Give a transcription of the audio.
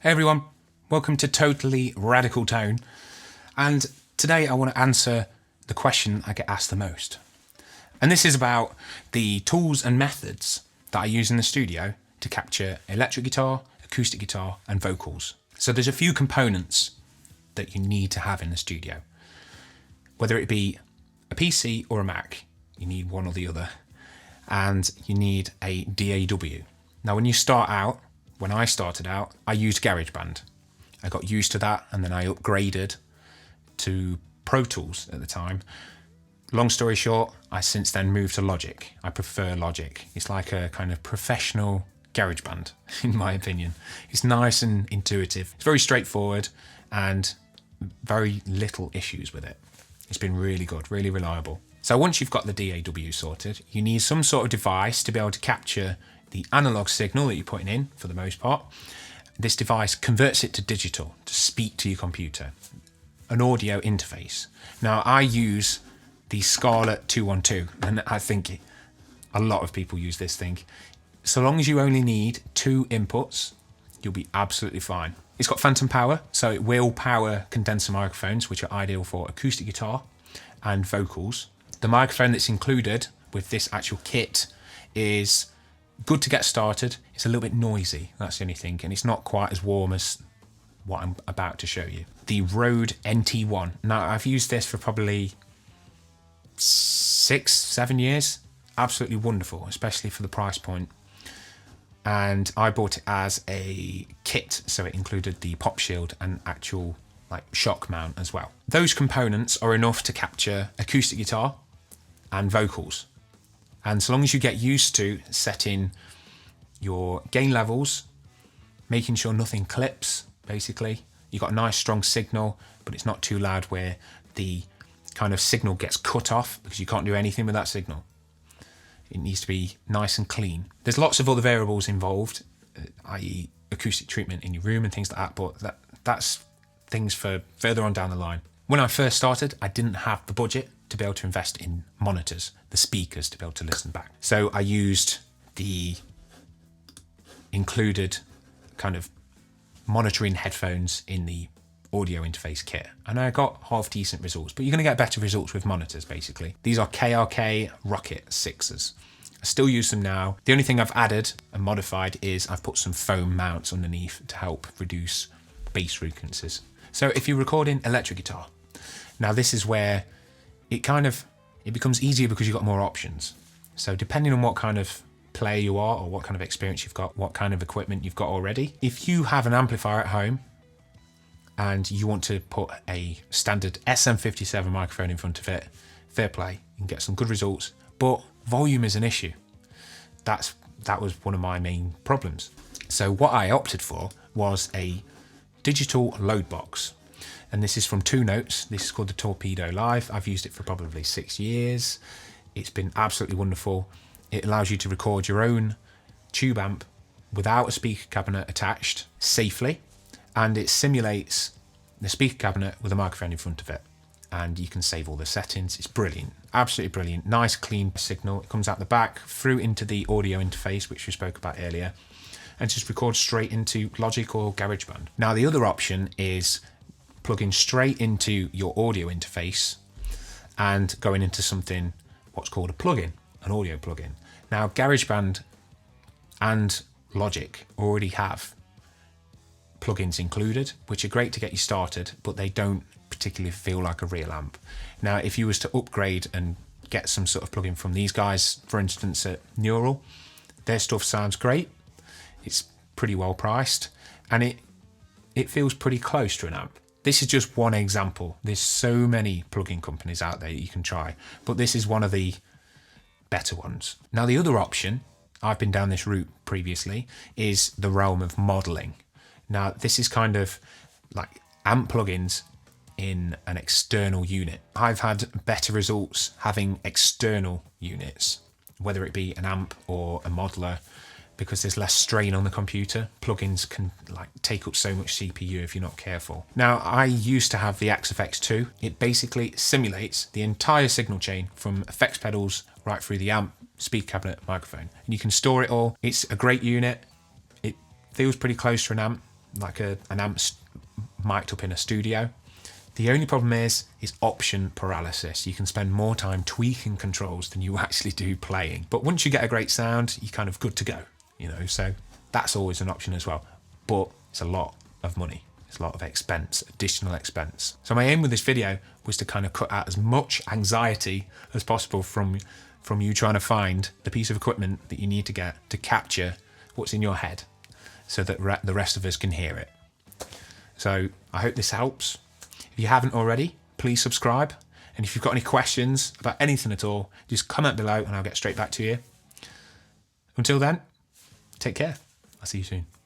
Hey everyone, welcome to Totally Radical Tone, and today I want to answer the question I get asked the most. And this is about the tools and methods that I use in the studio to capture electric guitar, acoustic guitar and vocals. So there's a few components that you need to have in the studio. Whether it be a PC or a Mac, you need one or the other, and you need a DAW. Now when I started out, I used GarageBand. I got used to that and then I upgraded to Pro Tools at the time. Long story short, I since then moved to Logic. I prefer Logic. It's like a kind of professional GarageBand, in my opinion. It's nice and intuitive. It's very straightforward and very little issues with it. It's been really good, really reliable. So once you've got the DAW sorted, you need some sort of device to be able to capture the analog signal that you're putting in, for the most part. This device converts it to digital to speak to your computer, an audio interface. Now I use the Scarlett 212, and I think a lot of people use this thing. So long as you only need 2 inputs, you'll be absolutely fine. It's got phantom power, so it will power condenser microphones, which are ideal for acoustic guitar and vocals. The microphone that's included with this actual kit is good to get started. It's a little bit noisy, that's the only thing, and it's not quite as warm as what I'm about to show you. The Rode NT1. Now I've used this for probably 6-7 years. Absolutely wonderful, especially for the price point. And I bought it as a kit, so it included the pop shield and actual shock mount as well. Those components are enough to capture acoustic guitar and vocals. And so long as you get used to setting your gain levels, making sure nothing clips, basically, you've got a nice strong signal, but it's not too loud where the kind of signal gets cut off because you can't do anything with that signal. It needs to be nice and clean. There's lots of other variables involved, i.e. acoustic treatment in your room and things like that, but that's things for further on down the line. When I first started, I didn't have the budget to be able to invest in monitors, the speakers, to be able to listen back. So I used the included kind of monitoring headphones in the audio interface kit, and I got half decent results, but you're going to get better results with monitors, basically. These are KRK Rocket 6s. I still use them now. The only thing I've added and modified is I've put some foam mounts underneath to help reduce bass frequencies. So if you're recording electric guitar, now this is where it becomes easier because you've got more options. So depending on what kind of player you are or what kind of experience you've got, what kind of equipment you've got already, if you have an amplifier at home and you want to put a standard SM57 microphone in front of it, fair play, you can get some good results, but volume is an issue. That was one of my main problems. So what I opted for was a digital load box. And this is from 2 Notes. This is called the Torpedo Live. I've used it for probably 6 years. It's been absolutely wonderful. It allows you to record your own tube amp without a speaker cabinet attached safely. And it simulates the speaker cabinet with a microphone in front of it. And you can save all the settings. It's brilliant, absolutely brilliant. Nice clean signal. It comes out the back through into the audio interface, which we spoke about earlier, and just records straight into Logic or GarageBand. Now the other option is plugging straight into your audio interface and going into something what's called a plugin, an audio plugin. Now GarageBand and Logic already have plugins included, which are great to get you started, but they don't particularly feel like a real amp. Now if you was to upgrade and get some sort of plugin from these guys, for instance at Neural, their stuff sounds great, it's pretty well priced, and it feels pretty close to an amp. This is just one example. There's so many plugin companies out there that you can try, but this is one of the better ones. Now the other option, I've been down this route previously, is the realm of modeling. Now this is kind of like amp plugins in an external unit. I've had better results having external units, whether it be an amp or a modeler, because there's less strain on the computer. Plugins can take up so much CPU if you're not careful. Now, I used to have the XFX2. It basically simulates the entire signal chain from effects pedals right through the amp, speaker cabinet, microphone. And you can store it all. It's a great unit. It feels pretty close to an amp. like an amp mic'd up in a studio. The only problem is option paralysis. You can spend more time tweaking controls than you actually do playing. But once you get a great sound, you're kind of good to go, you know, so that's always an option as well. But it's a lot of money. It's a lot of expense, additional expense. So my aim with this video was to kind of cut out as much anxiety as possible from you trying to find the piece of equipment that you need to get to capture what's in your head so that the rest of us can hear it. So I hope this helps. If you haven't already, please subscribe. And if you've got any questions about anything at all, just comment below and I'll get straight back to you. Until then, take care. I'll see you soon.